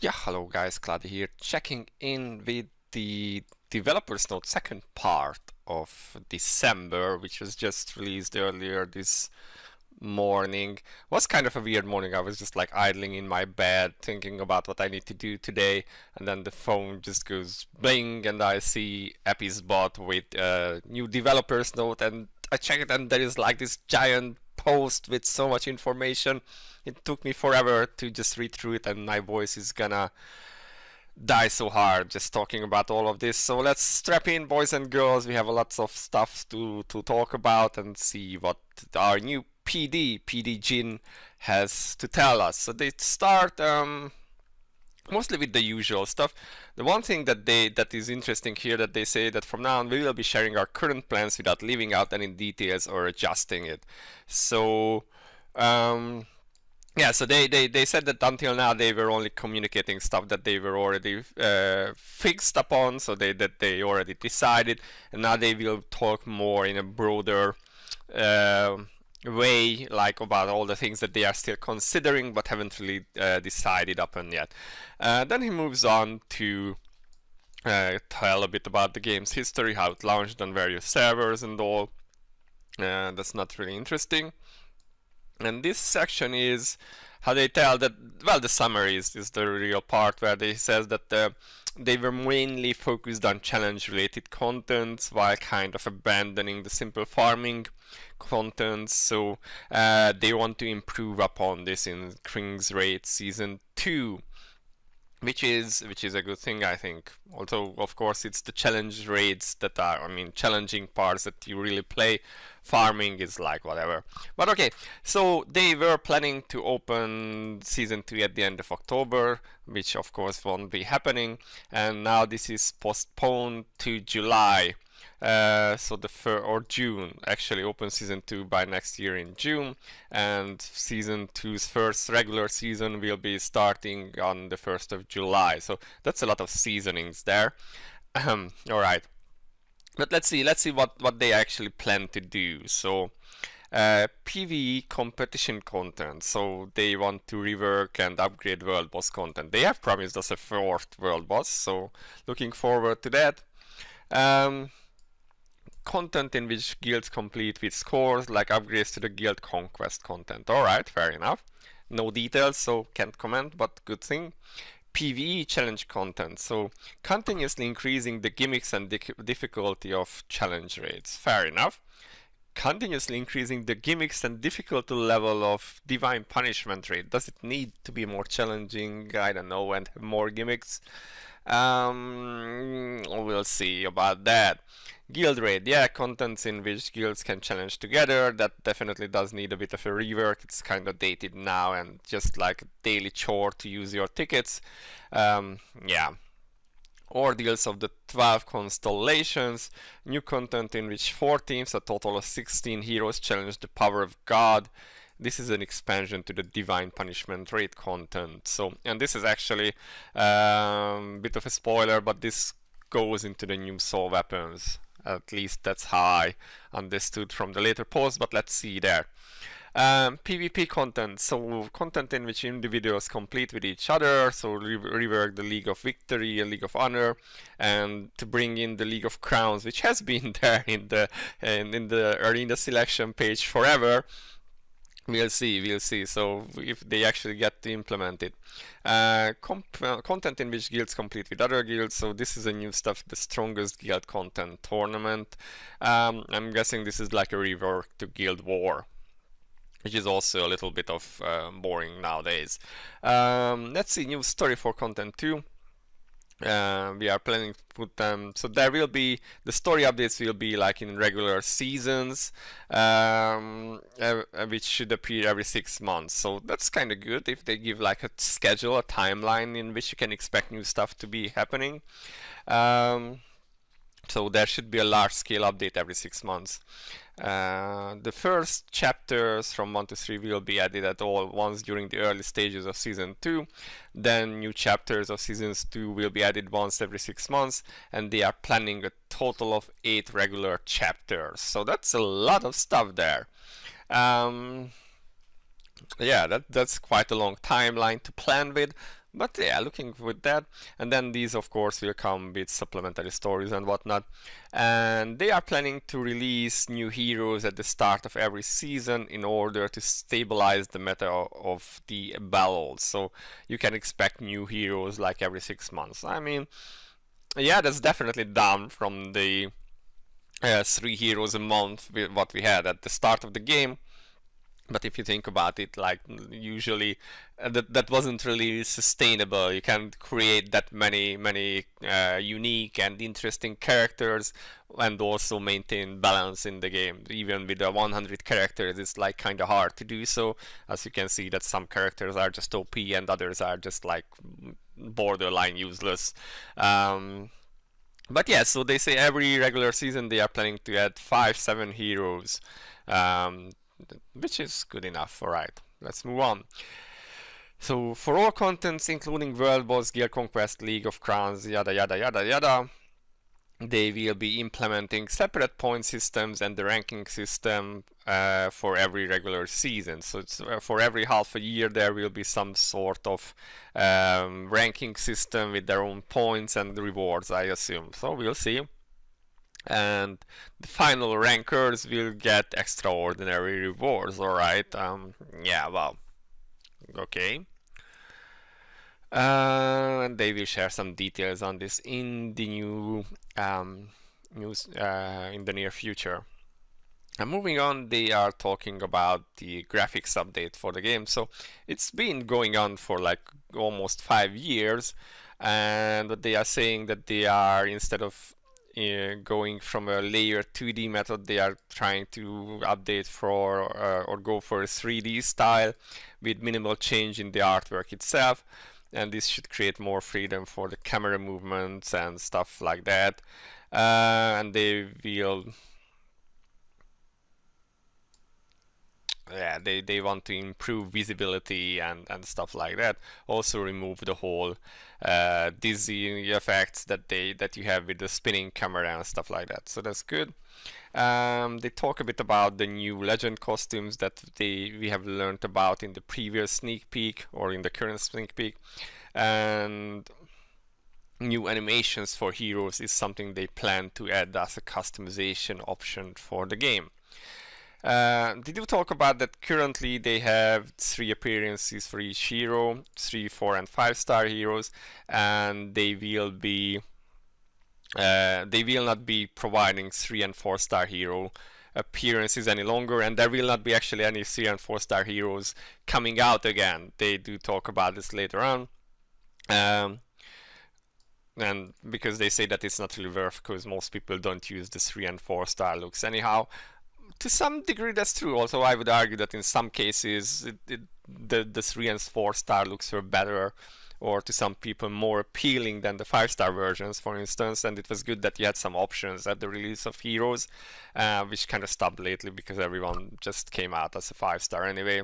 Yeah, hello guys, Cloudie here, checking in with the developers note second part of December, which was just released earlier this morning. Was kind of a weird morning. I was just like idling in my bed thinking about what I need to do today, and then the phone just goes bling and I see Epispot with new developers note, and I check it and there is like this giant post with so much information. It took me forever to just read through it, and my voice is gonna die so hard just talking about all of this. So let's strap in, boys and girls. We have lots of stuff to talk about and see what our new PD Jin has to tell us. So they start mostly with the usual stuff. The one thing that is interesting here, that they say that from now on we will be sharing our current plans without leaving out any details or adjusting it. So yeah, so they said that until now they were only communicating stuff that they were already fixed upon, so that they already decided, and now they will talk more in a broader way, like about all the things that they are still considering but haven't really decided upon yet. Then he moves on to tell a bit about the game's history, how it launched on various servers and all. That's not really interesting. And this section is how they tell that, well, the summary is the real part where they says that they were mainly focused on challenge-related contents while kind of abandoning the simple farming contents. So they want to improve upon this in 킹스레이드 Season 2. Which is a good thing, I think. Although, of course, it's the challenge raids that are, challenging parts that you really play. Farming is like whatever. But okay, so they were planning to open Season 2 at the end of October, which of course won't be happening. And now this is postponed to July. So or June, actually open Season 2 by next year in June, and Season 2's first regular season will be starting on the 1st of July. So that's a lot of seasonings there. Alright, but let's see what they actually plan to do. So PvE competition content, so they want to rework and upgrade world boss content. They have promised us a 4th world boss, so looking forward to that. Content in which guilds complete with scores, like upgrades to the guild conquest content. Alright, fair enough. No details, so can't comment, but good thing. PvE challenge content, so continuously increasing the gimmicks and difficulty of challenge raids. Fair enough. Continuously increasing the gimmicks and difficulty level of divine punishment raid. Does it need to be more challenging? I don't know, and have more gimmicks? We'll see about that. Guild raid, yeah, contents in which guilds can challenge together. That definitely does need a bit of a rework. It's kind of dated now and just like a daily chore to use your tickets. Yeah. Ordeals of the 12 constellations. New content in which 4 teams, a total of 16 heroes, challenge the power of God. This is an expansion to the divine punishment raid content. So, and this is actually a bit of a spoiler, but this goes into the new soul weapons. At least that's how I understood from the later post, but let's see there. PvP content, so content in which individuals compete with each other, so rework the League of Victory and League of Honor, and to bring in the League of Crowns, which has been there in the arena selection page forever. We'll see. So if they actually get to implement it. Content in which guilds compete with other guilds. So this is a new stuff, the strongest guild content tournament. I'm guessing this is like a rework to Guild War, which is also a little bit of boring nowadays. Let's see, new story for content 2. We are planning to put them, so there will be, the story updates will be like in regular seasons, which should appear every 6 months. So that's kind of good if they give like a schedule, a timeline in which you can expect new stuff to be happening. So there should be a large scale update every 6 months. The first chapters from 1 to 3 will be added at all once during the early stages of Season 2. Then new chapters of Seasons 2 will be added once every 6 months, and they are planning a total of 8 regular chapters. So that's a lot of stuff there. Yeah, that's quite a long timeline to plan with, But yeah, looking with that, and then these of course will come with supplementary stories and whatnot. And they are planning to release new heroes at the start of every season in order to stabilize the meta of the battles. So you can expect new heroes like every 6 months. I mean, yeah, that's definitely down from the 3 heroes a month with what we had at the start of the game. But if you think about it, like usually that wasn't really sustainable. You can't create that many unique and interesting characters and also maintain balance in the game. Even with the 100 characters, it's like kind of hard to do so. As you can see, that some characters are just OP and others are just like borderline useless. But yeah, so they say every regular season they are planning to add 5-7 heroes. Which is good enough. Alright, let's move on. So for all contents including World Boss, Guild Conquest, League of Crowns, yada yada yada yada, they will be implementing separate point systems and the ranking system for every regular season. So it's, for every half a year there will be some sort of ranking system with their own points and rewards, I assume. So we'll see. And the final rankers will get extraordinary rewards. Alright, yeah, well, okay. And they will share some details on this in the new news in the near future. And moving on, they are talking about the graphics update for the game. So it's been going on for like almost 5 years, and they are saying that they are, instead of going from a layer 2D method, they are trying to update for or go for a 3D style with minimal change in the artwork itself, and this should create more freedom for the camera movements and stuff like that. And they will, yeah, they want to improve visibility and stuff like that. Also remove the whole dizzy effects that you have with the spinning camera and stuff like that. So that's good. They talk a bit about the new legend costumes that we have learned about in the previous sneak peek or in the current sneak peek, and new animations for heroes is something they plan to add as a customization option for the game. They do talk about that currently they have 3 appearances for each hero, 3, 4 and 5-star heroes, and they will not be providing 3 and 4-star hero appearances any longer, and there will not be actually any 3 and 4-star heroes coming out again. They do talk about this later on. And because they say that it's not really worth, because most people don't use the 3 and 4-star looks anyhow. To some degree that's true, although I would argue that in some cases the 3 and 4-star looks were better, or to some people more appealing than the 5-star versions, for instance. And it was good that you had some options at the release of heroes, which kind of stopped lately because everyone just came out as a 5-star anyway.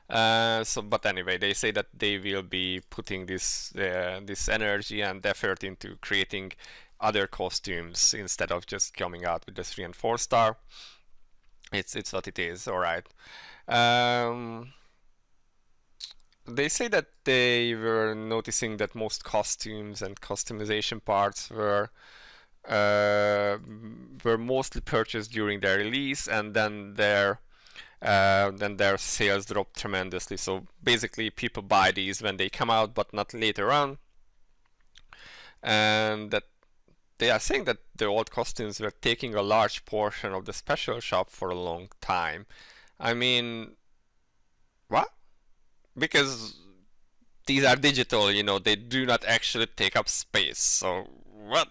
But anyway, they say that they will be putting this energy and effort into creating other costumes instead of just coming out with the 3 and 4-star. It's what it is. All right. They say that they were noticing that most costumes and customization parts were mostly purchased during their release, and then their sales dropped tremendously. So basically, people buy these when they come out, but not later on. And that they are saying that the old costumes were taking a large portion of the special shop for a long time. I mean, what? Because these are digital, you know, they do not actually take up space. So what?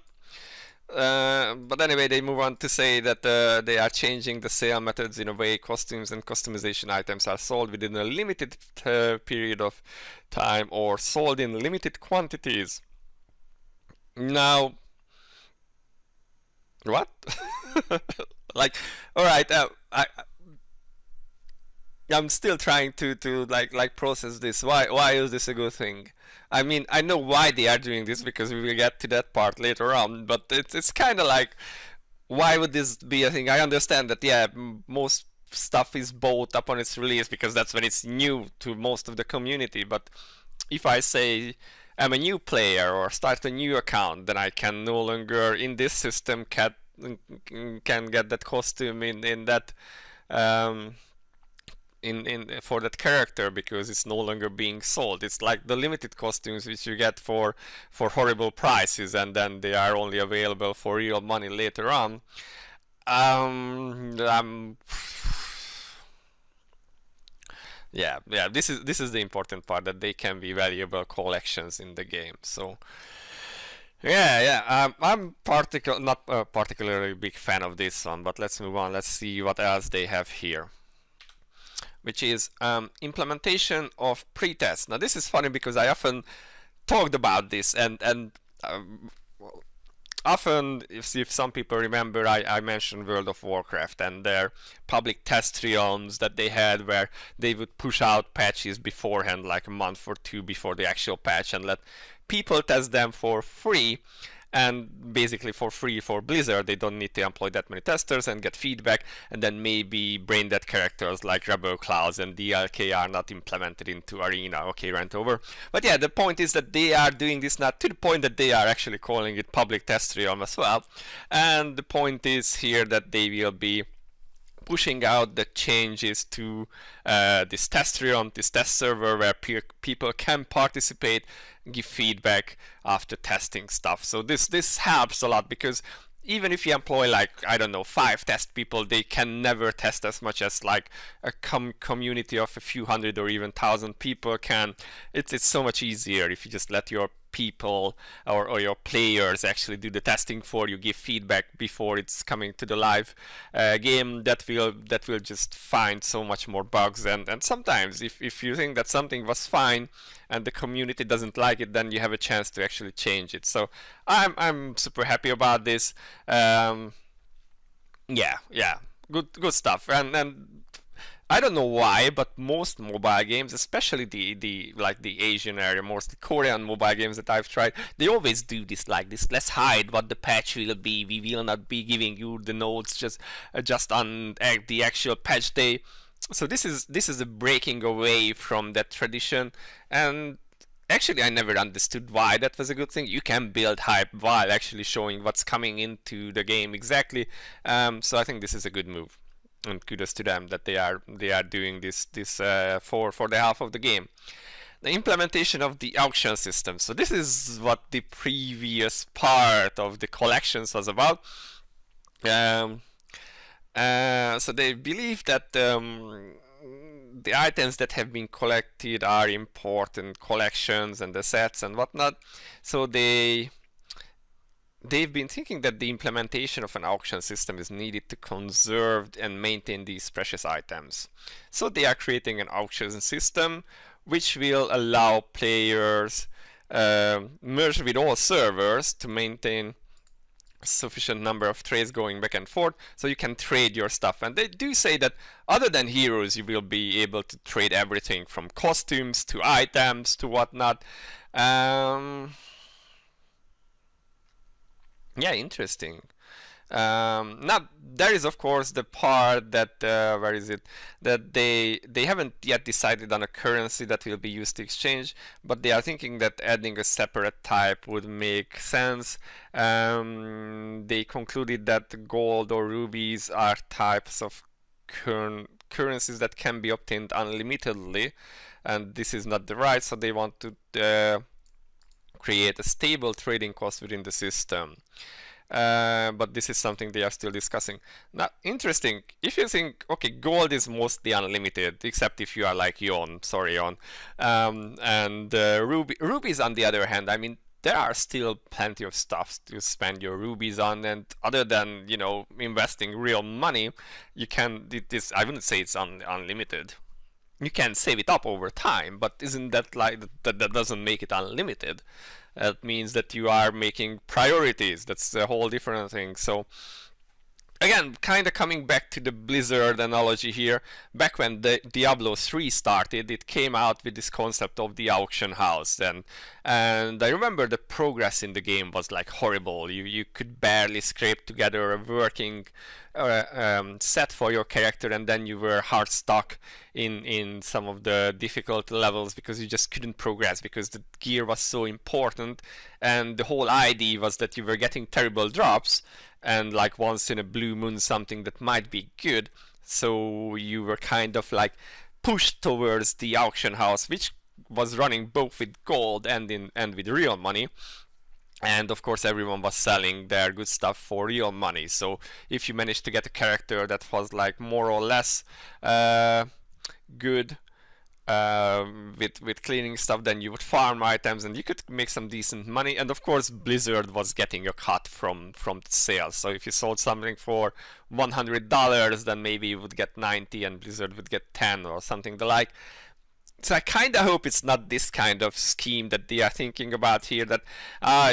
But anyway, they move on to say that they are changing the sale methods in a way costumes and customization items are sold within a limited period of time or sold in limited quantities. Now, what? Like, all right, I'm still trying to like process this. Why is this a good thing? I mean, I know why they are doing this because we will get to that part later on. But it's kind of like, why would this be a thing? I understand that, yeah, most stuff is bought upon its release because that's when it's new to most of the community. But if I say I'm a new player or start a new account, then I can no longer in this system can get that costume in that in for that character, because it's no longer being sold. It's like the limited costumes which you get for horrible prices, and then they are only available for real money later on. Yeah, this is the important part, that they can be valuable collections in the game. So I'm not a particularly big fan of this one, but let's move on. Let's see what else they have here, which is implementation of pretest. Now this is funny because I often talked about this, and often, if some people remember, I mentioned World of Warcraft and their public test realms that they had, where they would push out patches beforehand, like a month or two before the actual patch, and let people test them for free. And basically for free for Blizzard, they don't need to employ that many testers and get feedback, and then maybe brain dead characters like Rebel Clouds and DLK are not implemented into Arena. Okay, rant over. But yeah, the point is that they are doing this now to the point that they are actually calling it public test realm as well. And the point is here that they will be pushing out the changes to this test realm, this test server, where people can participate, give feedback after testing stuff. So this helps a lot, because even if you employ, like, I don't know, 5 test people, they can never test as much as like a community of a few hundred or even 1,000 people can. It's so much easier if you just let your people or your players actually do the testing for you, give feedback before it's coming to the live game. That will just find so much more bugs, and sometimes if you think that something was fine and the community doesn't like it, then you have a chance to actually change it. So I'm super happy about this. Yeah, good stuff. And I don't know why, but most mobile games, especially the Asian area, most Korean mobile games that I've tried, they always do this like this. Let's hide what the patch will be. We will not be giving you the notes just on the actual patch day. So this is a breaking away from that tradition, and actually I never understood why that was a good thing. You can build hype while actually showing what's coming into the game exactly. So I think this is a good move, and kudos to them that they are doing this for the half of the game. The implementation of the auction system. So this is what the previous part of the collections was about. So they believe that the items that have been collected are important collections and assets and whatnot. So they've been thinking that the implementation of an auction system is needed to conserve and maintain these precious items. So they are creating an auction system which will allow players merge with all servers to maintain sufficient number of trades going back and forth, so you can trade your stuff. And they do say that other than heroes, you will be able to trade everything from costumes to items to whatnot. Yeah, interesting. Now there is of course the part that where is it, that they haven't yet decided on a currency that will be used to exchange, but they are thinking that adding a separate type would make sense. They concluded that gold or rubies are types of currencies that can be obtained unlimitedly, and this is not the right, so they want to create a stable trading cost within the system. But this is something they are still discussing. Now, interesting, if you think, okay, gold is mostly unlimited, except if you are like Yon, and rubies on the other hand, I mean, there are still plenty of stuff to spend your rubies on, and other than, you know, investing real money, you can, I wouldn't say it's unlimited. You can save it up over time, but isn't that like, that doesn't make it unlimited? That means that you are making priorities. That's a whole different thing. So again, kind of coming back to the Blizzard analogy here, back when the Diablo 3 started, it came out with this concept of the auction house. And I remember the progress in the game was like horrible. You could barely scrape together a working set for your character, and then you were hard stuck in some of the difficult levels because you just couldn't progress because the gear was so important. And the whole idea was that you were getting terrible drops, and like once in a blue moon something that might be good, so you were kind of like pushed towards the auction house, which was running both with gold and with real money. And of course everyone was selling their good stuff for real money. So if you managed to get a character that was like more or less good with cleaning stuff, then you would farm items and you could make some decent money. And of course Blizzard was getting a cut from the sales. So if you sold something for $100, then maybe you would get 90 and Blizzard would get 10 or something the like. So I kind of hope it's not this kind of scheme that they are thinking about here, that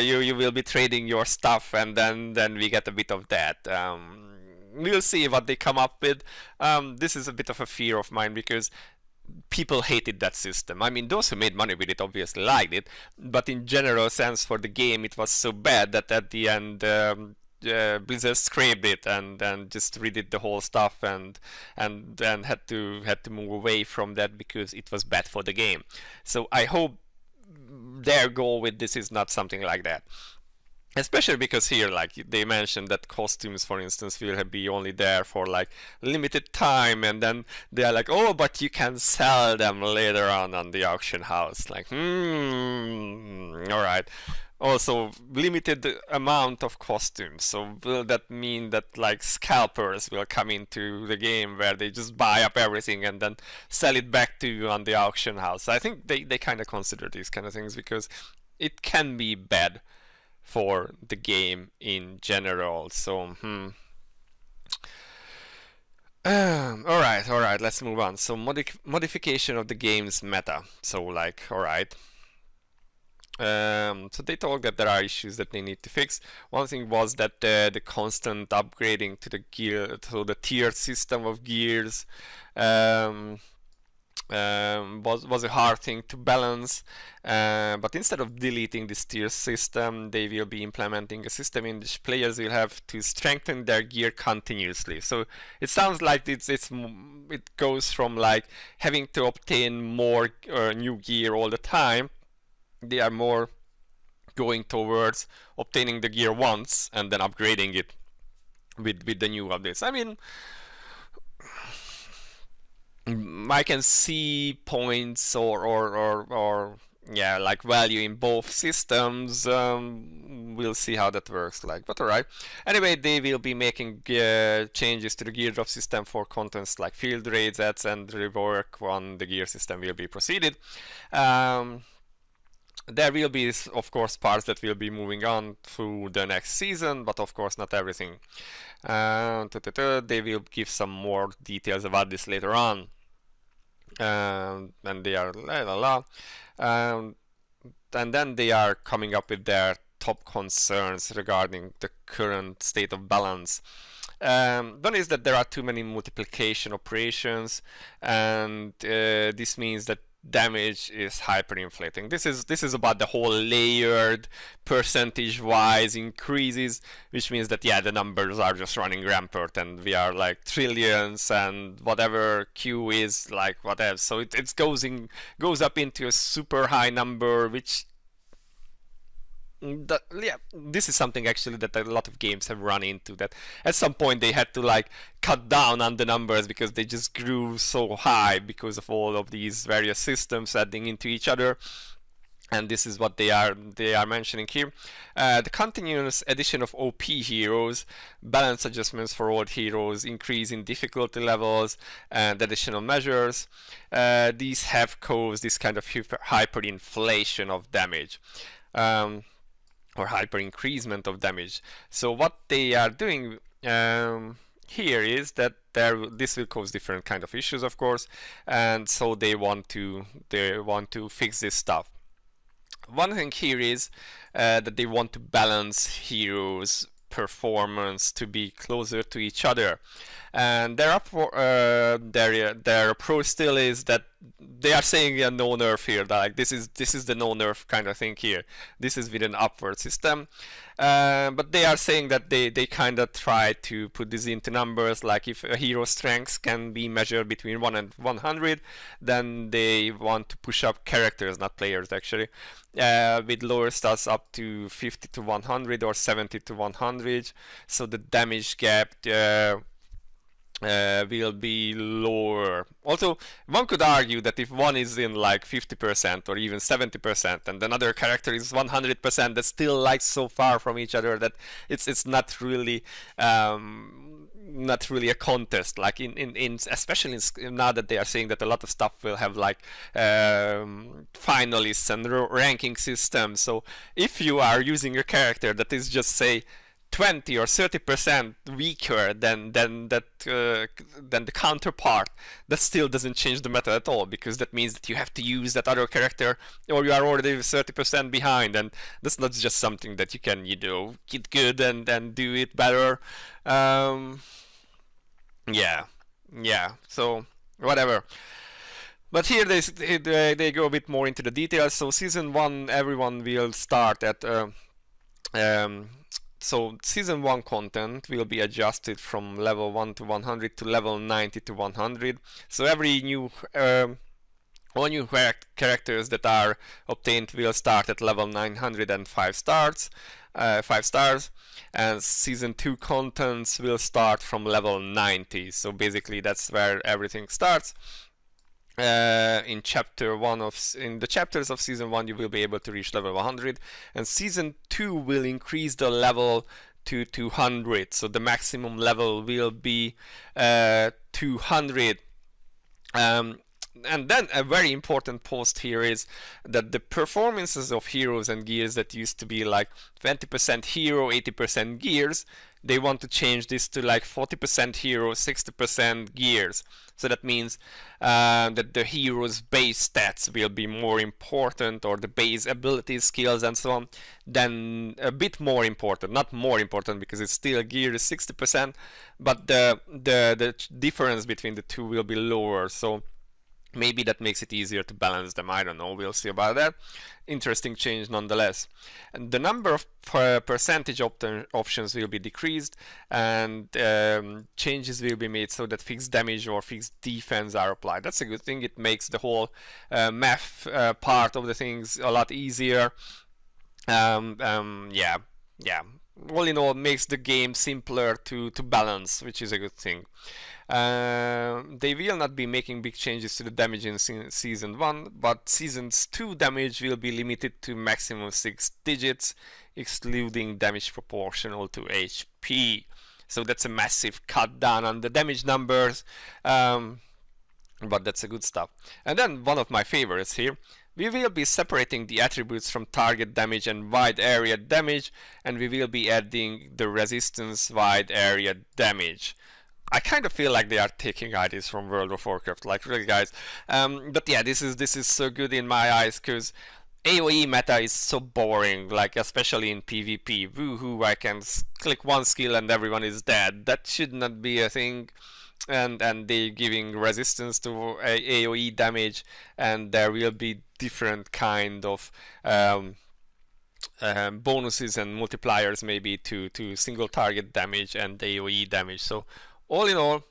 you will be trading your stuff and then we get a bit of that. We'll see what they come up with. This is a bit of a fear of mine because people hated that system. I mean, those who made money with it obviously liked it, but in general sense for the game it was so bad that at the end Blizzard scraped it and just redid the whole stuff and then had to move away from that because it was bad for the game. So I hope their goal with this is not something like that. Especially because here, like, they mentioned that costumes, for instance, will be only there for, like, limited time, and then they are like, oh, but you can sell them later on the auction house. Like, alright. Also, limited amount of costumes. So will that mean that, like, scalpers will come into the game where they just buy up everything and then sell it back to you on the auction house? I think they kind of consider these kind of things because it can be bad for the game in general. So alright, let's move on. So modification of the game's meta. So like, alright, so they told that there are issues that they need to fix. One thing was that the constant upgrading to the gear, to the tiered system of gears, was a hard thing to balance, but instead of deleting this tier system, they will be implementing a system in which players will have to strengthen their gear continuously. So it sounds like it goes from like having to obtain more new gear all the time. They are more going towards obtaining the gear once and then upgrading it with the new updates. I mean, I can see points or yeah, like value in both systems. We'll see how that works like, but alright. Anyway, they will be making changes to the gear drop system for contents like field raids, ads, and rework on the gear system will be proceeded. There will be, of course, parts that will be moving on through the next season, but of course not everything. They will give some more details about this later on. And they are and then they are coming up with their top concerns regarding the current state of balance. One is that there are too many multiplication operations, and this means that damage is hyperinflating. This is about the whole layered percentage-wise increases, which means that yeah, the numbers are just running rampant, and we are like trillions, and whatever Q is like whatever. So it goes up into a super high number, which yeah, this is something actually that a lot of games have run into, that at some point they had to like cut down on the numbers because they just grew so high because of all of these various systems adding into each other. And this is what they are mentioning here. The continuous addition of OP heroes, balance adjustments for old heroes, increase in difficulty levels, and additional measures. These have caused this kind of hyperinflation of damage. Or hyper increasement of damage. So what they are doing here is that this will cause different kind of issues, of course, and so they want to fix this stuff. One thing here is that they want to balance heroes performance to be closer to each other. And their approach still is that they are saying a no nerf here, like this is the no nerf kind of thing here. This is with an upward system, but they are saying that they kind of try to put this into numbers, like if a hero strength can be measured between 1 and 100, then they want to push up characters, not players actually, with lower stats up to 50 to 100 or 70 to 100, so the damage gap will be lower. Also, one could argue that if one is in like 50% or even 70% and another character is 100%, that's still like so far from each other that it's not really a contest. Like especially now that they are saying that a lot of stuff will have like finalists and ranking systems. So if you are using a character that is just, say, 20 or 30% weaker than the counterpart, that still doesn't change the meta at all, because that means that you have to use that other character or you are already 30% behind, and that's not just something that you can, you know, get good and do it better. Yeah, so whatever. But here they go a bit more into the details. So season 1, everyone will start at so season 1 content will be adjusted from level 1 to 100 to level 90 to 100. So every new all new characters that are obtained will start at level 905 stars, 5 stars, and season 2 contents will start from level 90. So basically that's where everything starts. In the chapters of season 1 you will be able to reach level 100, and season 2 will increase the level to 200, so the maximum level will be 200. And then a very important post here is that the performances of heroes and gears that used to be like 20% hero, 80% gears, they want to change this to like 40% hero, 60% gears. So that means that the hero's base stats will be more important, or the base abilities, skills and so on, then a bit more important. Not more important, because it's still gear is 60%, but the difference between the two will be lower. So maybe that makes it easier to balance them. I don't know. We'll see about that. Interesting change nonetheless. And the number of percentage options will be decreased, and changes will be made so that fixed damage or fixed defense are applied. That's a good thing. It makes the whole math part of the things a lot easier. Yeah. All in all, makes the game simpler to balance, which is a good thing. They will not be making big changes to the damage in season 1, but season's 2 damage will be limited to maximum 6 digits, excluding damage proportional to HP. So that's a massive cut down on the damage numbers, but that's a good stuff. And then one of my favorites here. We will be separating the attributes from target damage and wide area damage, and we will be adding the resistance wide area damage. I kind of feel like they are taking ideas from World of Warcraft, like really, guys. But yeah, this is so good in my eyes, because AoE meta is so boring, like especially in PvP. Woohoo, I can click one skill and everyone is dead. That should not be a thing. And they giving resistance to AoE damage, and there will be different kind of bonuses and multipliers maybe to single target damage and AoE damage. So all in all,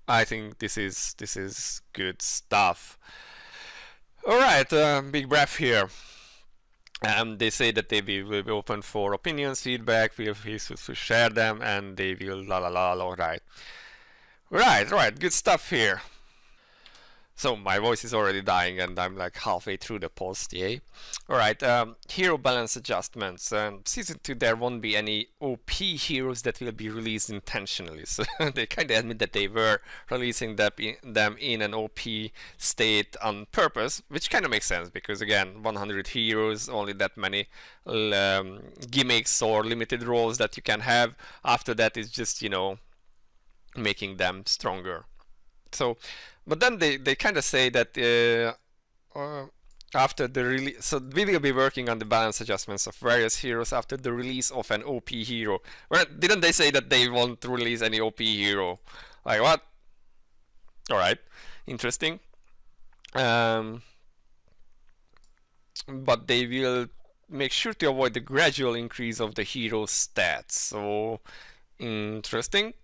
I think this is good stuff. All right, big breath here. They say that they will be open for opinions, feedback, feel free to share them, and they will all right. Right, good stuff here. So my voice is already dying and I'm like halfway through the post, yay. Alright, hero balance adjustments. Season 2 there won't be any OP heroes that will be released intentionally. So they kind of admit that they were releasing them in an OP state on purpose, which kind of makes sense because again, 100 heroes, only that many gimmicks or limited roles that you can have. After that it's just, you know, making them stronger. So but then they kind of say that after the release, so we will be working on the balance adjustments of various heroes after the release of an OP hero. Well, didn't they say that they won't release any OP hero? Like what? All right, interesting. But they will make sure to avoid the gradual increase of the hero stats. So interesting.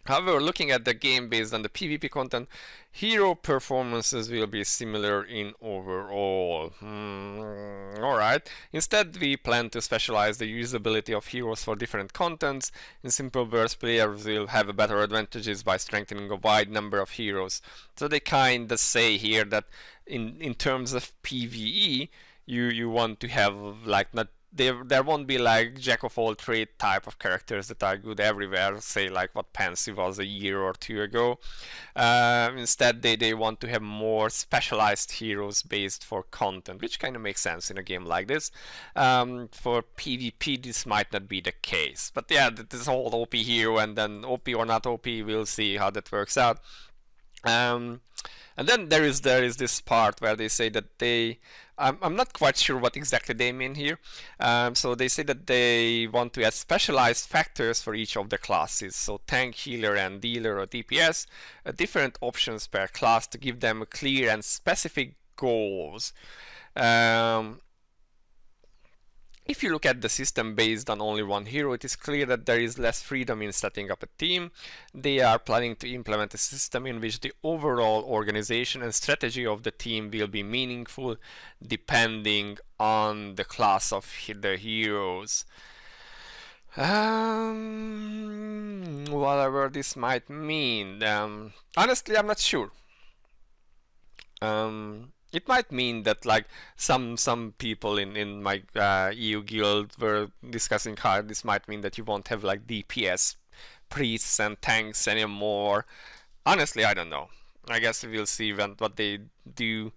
However, looking at the game based on the PvP content, hero performances will be similar in overall. Alright. Instead, we plan to specialize the usability of heroes for different contents. In simple words, players will have better advantages by strengthening a wide number of heroes. So they kinda say here that in terms of PvE, you want to have like not there won't be like jack of all trade type of characters that are good everywhere, say like what Pansy was a year or two ago. Instead they want to have more specialized heroes based for content, which kind of makes sense in a game like this. For PvP this might not be the case, but yeah, this whole OP hero and then OP or not OP, we'll see how that works out. And then there is this part where they say that I'm not quite sure what exactly they mean here. So they say that they want to add specialized factors for each of the classes. So tank, healer, and dealer or DPS, different options per class to give them clear and specific goals. If you look at the system based on only one hero, it is clear that there is less freedom in setting up a team. They are planning to implement a system in which the overall organization and strategy of the team will be meaningful depending on the class of the heroes. Whatever this might mean. Honestly, I'm not sure. It might mean that like some people in my EU guild were discussing how this might mean that you won't have like DPS priests and tanks anymore. Honestly, I don't know. I guess we'll see what they do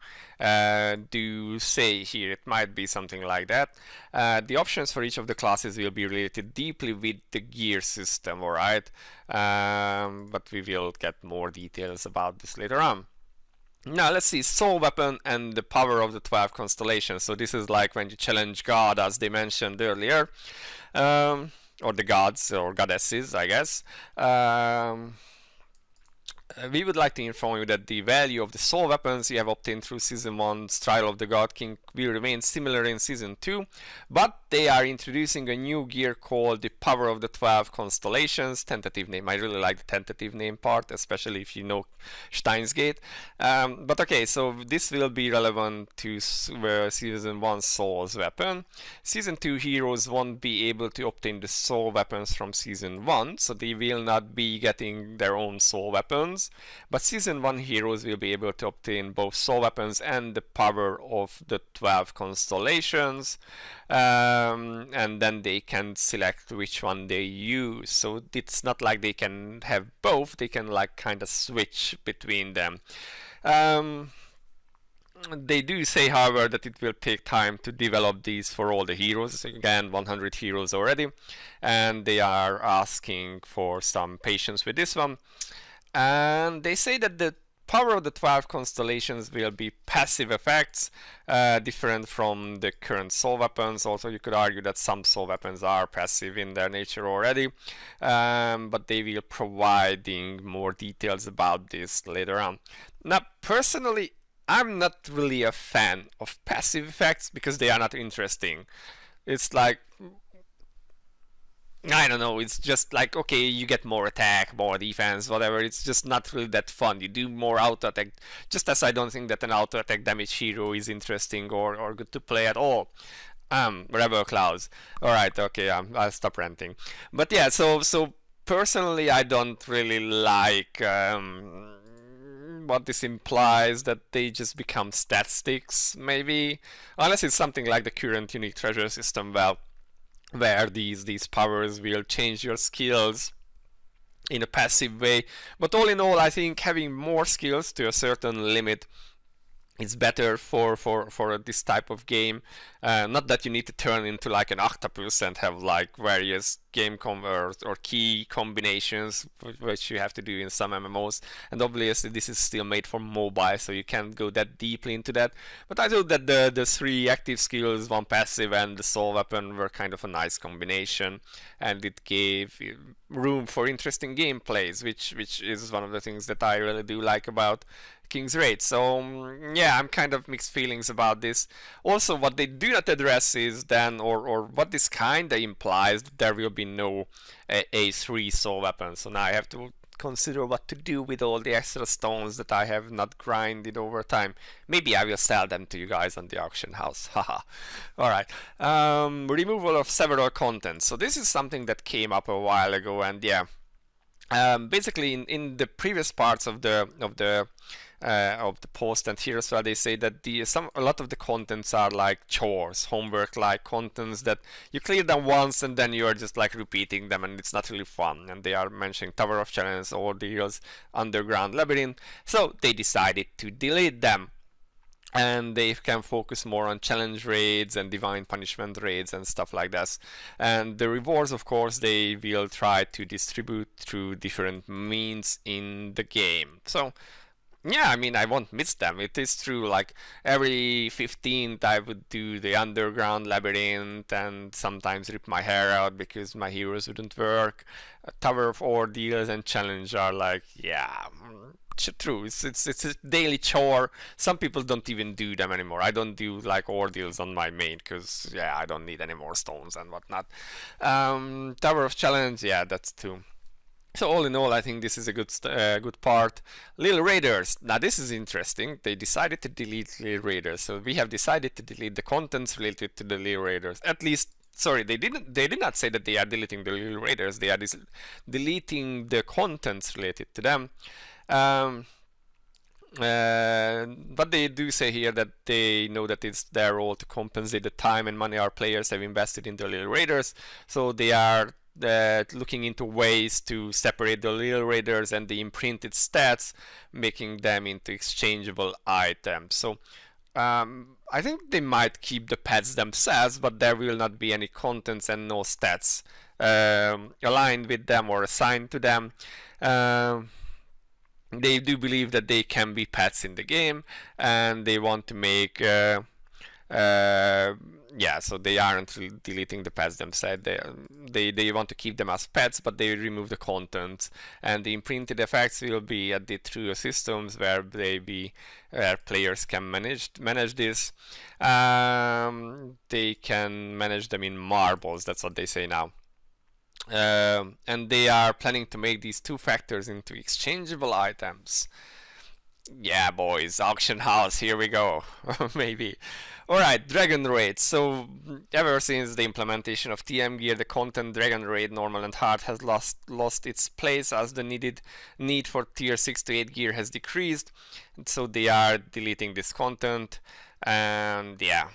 say here. It might be something like that. The options for each of the classes will be related deeply with the gear system, alright? But we will get more details about this later on. Now let's see, soul weapon and the power of the 12 constellations. So this is like when you challenge God, as they mentioned earlier, or the gods or goddesses, I guess. We would like to inform you that the value of the soul weapons you have obtained through Season 1's Trial of the God King will remain similar in Season 2, but they are introducing a new gear called the Power of the 12 Constellations. Tentative name. I really like the tentative name part, especially if you know Steins Gate. But okay, so this will be relevant to Season 1 Soul's weapon. Season 2 heroes won't be able to obtain the soul weapons from Season 1, so they will not be getting their own soul weapons. But Season 1 heroes will be able to obtain both soul weapons and the power of the 12 constellations, and then they can select which one they use. So it's not like they can have both, they can like kind of switch between them. They do say, however, that it will take time to develop these for all the heroes. Again, 100 heroes already, and they are asking for some patience with this one. And they say that the power of the 12 constellations will be passive effects, different from the current soul weapons. Also, you could argue that some soul weapons are passive in their nature already, but they will providing more details about this later on. Now, personally, I'm not really a fan of passive effects because they are not interesting. It's like, I don't know, it's just like, okay, you get more attack, more defense, whatever. It's just not really that fun. You do more auto attack, just as I don't think that an auto attack damage hero is interesting or good to play at all. Rebel Clouds. Alright, okay, I'll stop ranting. But yeah, so personally I don't really like what this implies, that they just become stat sticks, maybe. Unless it's something like the current unique treasure system, well, where these powers will change your skills in a passive way. But all in all, I think having more skills to a certain limit is better for this type of game. Not that you need to turn into like an octopus and have like various or key combinations which you have to do in some MMOs, and obviously this is still made for mobile, so you can't go that deeply into that. But I thought that the 3 active skills, 1 passive, and the soul weapon were kind of a nice combination, and it gave room for interesting gameplays, which is one of the things that I really do like about 킹스레이드. So yeah, I'm kind of mixed feelings about this. Also, what they do not address is then, or what this kind of implies, that there will be no A3 soul weapon. So now I have to consider what to do with all the extra stones that I have not grinded over time. Maybe I will sell them to you guys on the auction house. Haha. Alright. Removal of several contents. So this is something that came up a while ago, and yeah. Basically in the previous parts of the post and here as well, they say that a lot of the contents are like chores, homework like contents that you clear them once and then you are just like repeating them, and it's not really fun. And they are mentioning Tower of Challenge, Ordeals, Underground Labyrinth, so they decided to delete them, and they can focus more on challenge raids and divine punishment raids and stuff like this. And the rewards, of course, they will try to distribute through different means in the game. So yeah, I mean, I won't miss them. It is true, like every 15th I would do the Underground Labyrinth and sometimes rip my hair out because my heroes wouldn't work. Tower of Ordeals and Challenge are like, yeah, true. It's a daily chore. Some people don't even do them anymore. I don't do like Ordeals on my main because, yeah, I don't need any more stones and whatnot. Tower of Challenge, yeah, that's too. So all in all, I think this is a good part. Lil Raiders. Now this is interesting. They decided to delete Lil Raiders. So we have decided to delete the contents related to the Lil Raiders. At least, sorry, they did not say that they are deleting the Lil Raiders. They are deleting the contents related to them. But they do say here that they know that it's their role to compensate the time and money our players have invested in the Lil Raiders. So they are looking into ways to separate the Lil Raiders and the imprinted stats, making them into exchangeable items. So I think they might keep the pets themselves, but there will not be any contents and no stats aligned with them or assigned to them. They do believe that they can be pets in the game, and they want to make yeah, so they aren't deleting the pets themselves. They want to keep them as pets, but they remove the content, and the imprinted effects will be added through systems where where players can manage this. They can manage them in marbles. That's what they say now. And they are planning to make these 2 factors into exchangeable items. Yeah, boys, auction house, here we go. Maybe. Alright, Dragon Raid. So, ever since the implementation of TM Gear, the content Dragon Raid Normal and Hard has lost its place as the need for tier 6 to 8 gear has decreased. And so they are deleting this content, and yeah,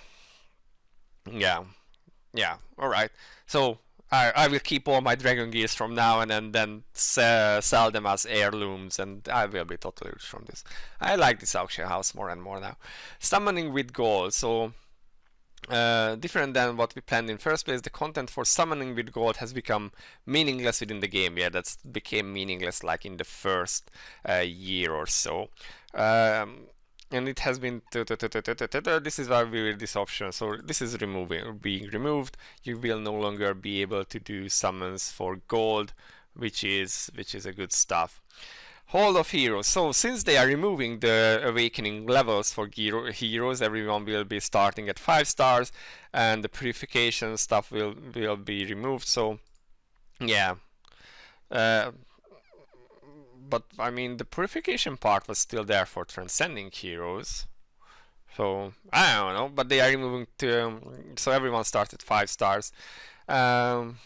alright. So I will keep all my Dragon Gears from now and then sell them as heirlooms, and I will be totally rich from this. I like this auction house more and more now. Summoning with gold. So different than what we planned in first place, the content for summoning with gold has become meaningless within the game. Yeah, that's became meaningless like in the first year or so. And it has been this is why we read this option. So this is being removed. You will no longer be able to do summons for gold, which is a good stuff. Hall of Heroes. So since they are removing the awakening levels for heroes, everyone will be starting at 5 stars, and the purification stuff will be removed. So yeah. But I mean, the purification part was still there for transcending heroes. So I don't know, but they are removing so everyone starts at 5 stars. And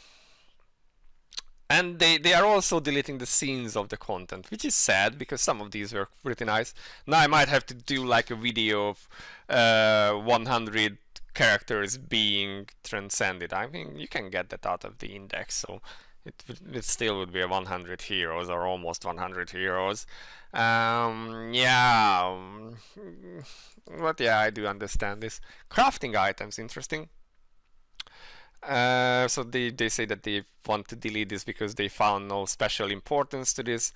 they are also deleting the scenes of the content, which is sad because some of these were pretty nice. Now I might have to do like a video of 100 characters being transcended. I mean, you can get that out of the index, so it still would be 100 heroes or almost 100 heroes. Yeah, but yeah, I do understand this. Crafting items, interesting. So they say that they want to delete this because they found no special importance to this.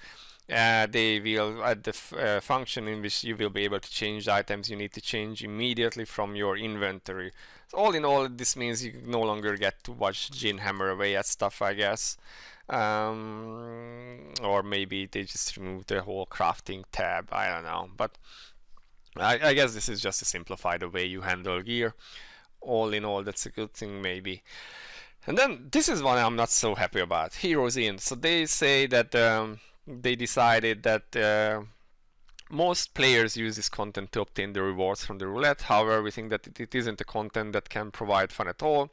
They will add the function in which you will be able to change items you need to change immediately from your inventory. So all in all, this means you no longer get to watch Jin hammer away at stuff, I guess. Or maybe they just remove the whole crafting tab, I don't know. But I guess this is just to simplify the way you handle gear. All in all, that's a good thing, maybe. And then this is one I'm not so happy about. Heroes in. So they say that they decided that most players use this content to obtain the rewards from the roulette. However, we think that it isn't a content that can provide fun at all,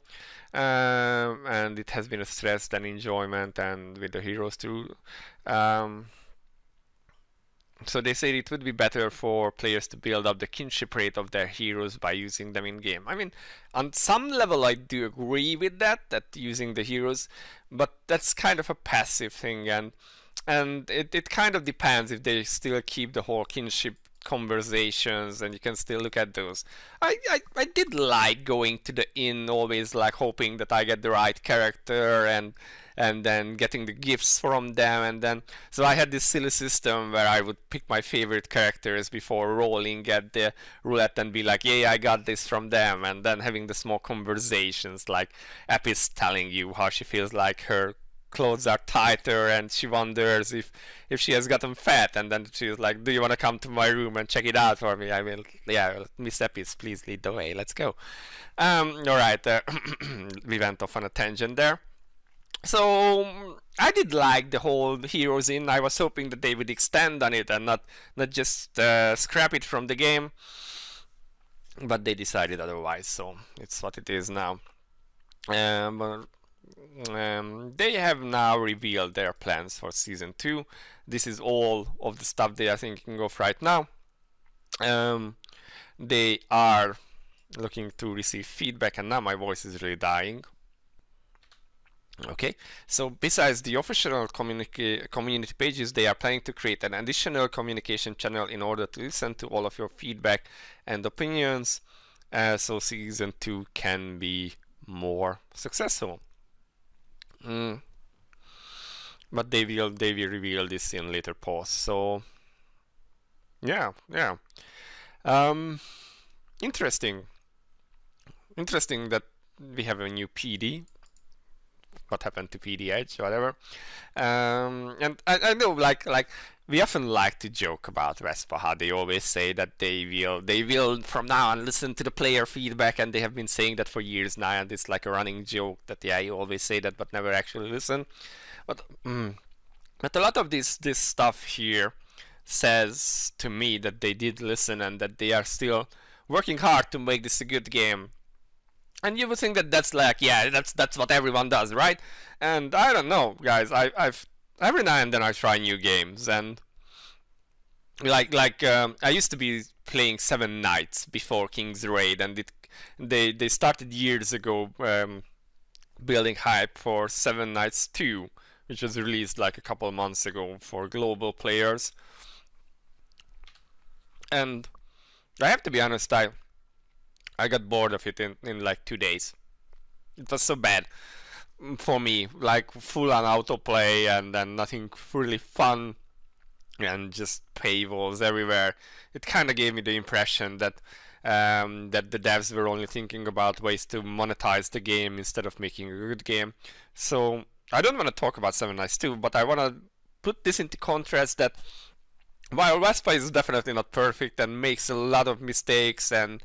and it has been a stress and enjoyment, and with the heroes too. So they say it would be better for players to build up the kinship rate of their heroes by using them in game. I mean, on some level I do agree with that using the heroes, but that's kind of a passive thing, and it kind of depends if they still keep the whole kinship conversations and you can still look at those. I did like going to the inn, always like hoping that I get the right character and then getting the gifts from them, and then so I had this silly system where I would pick my favorite characters before rolling at the roulette and be like, yeah, I got this from them, and then having the small conversations like Epis telling you how she feels like her clothes are tighter and she wonders if she has gotten fat, and then she's like, do you want to come to my room and check it out for me? I mean, yeah, Miss Epis, please lead the way, let's go. Alright, we went off on a tangent there. So I did like the whole heroes in. I was hoping that they would extend on it and not just scrap it from the game, but they decided otherwise, so it's what it is now. They have now revealed their plans for season 2. This is all of the stuff they are thinking of right now. They are looking to receive feedback, and now my voice is really dying. Okay, so besides the official community pages, they are planning to create an additional communication channel in order to listen to all of your feedback and opinions, so season 2 can be more successful. But they will reveal this in later posts. So yeah. Interesting that we have a new PD. What happened to PD Edge, whatever. And I know, like we often like to joke about Vespa, how they always say that they will from now on listen to the player feedback, and they have been saying that for years now, and it's like a running joke that yeah, you always say that but never actually listen. But a lot of this stuff here says to me that they did listen and that they are still working hard to make this a good game. And you would think that that's like, yeah, that's what everyone does, right? And I don't know, guys. I've every now and then I try new games, and I used to be playing 7 Nights before king_sraid, and they started years ago building hype for 7 Nights 2, which was released like a couple months ago for global players. And I have to be honest, I got bored of it in like 2 days. It was so bad for me, like full on autoplay and then nothing really fun and just paywalls everywhere. It kind of gave me the impression that that the devs were only thinking about ways to monetize the game instead of making a good game. So I don't want to talk about 7 Nights 2, but I want to put this into contrast that while Vespa is definitely not perfect and makes a lot of mistakes and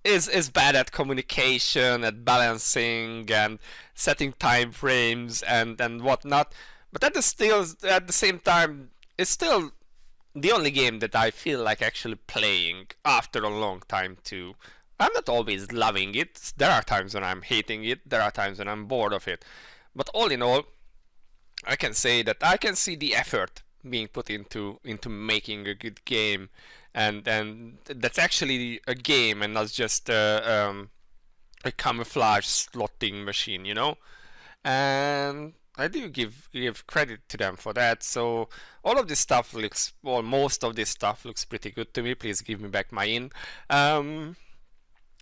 is bad at communication, at balancing and setting time frames and whatnot, but at the same time it's still the only game that I feel like actually playing after a long time too. I'm not always loving it. There are times when I'm hating it, there are times when I'm bored of it, but all in all I can say that I can see the effort being put into making a good game, and that's actually a game and not just a camouflage slotting machine, you know. And I do give credit to them for that. So all of this stuff looks, well, most of this stuff looks pretty good to me. Please give me back my in.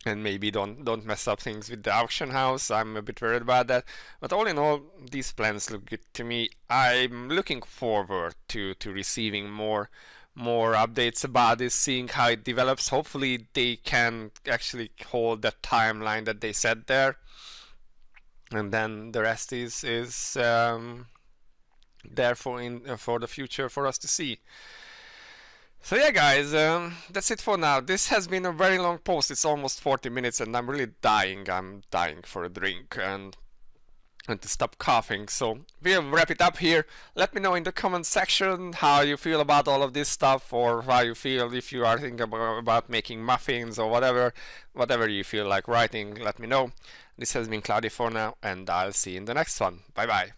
and maybe don't mess up things with the auction house. I'm a bit worried about that, but all in all, these plans look good to me. I'm looking forward to receiving more updates about this, seeing how it develops. Hopefully they can actually hold that timeline that they set there, and then the rest is there for the future for us to see. So yeah, guys, that's it for now. This has been a very long post. It's almost 40 minutes and I'm really dying. I'm dying for a drink and to stop coughing. So we'll wrap it up here. Let me know in the comment section how you feel about all of this stuff, or how you feel if you are thinking about making muffins or whatever you feel like writing. Let me know. This has been Cloudie for now, and I'll see you in the next one. Bye bye.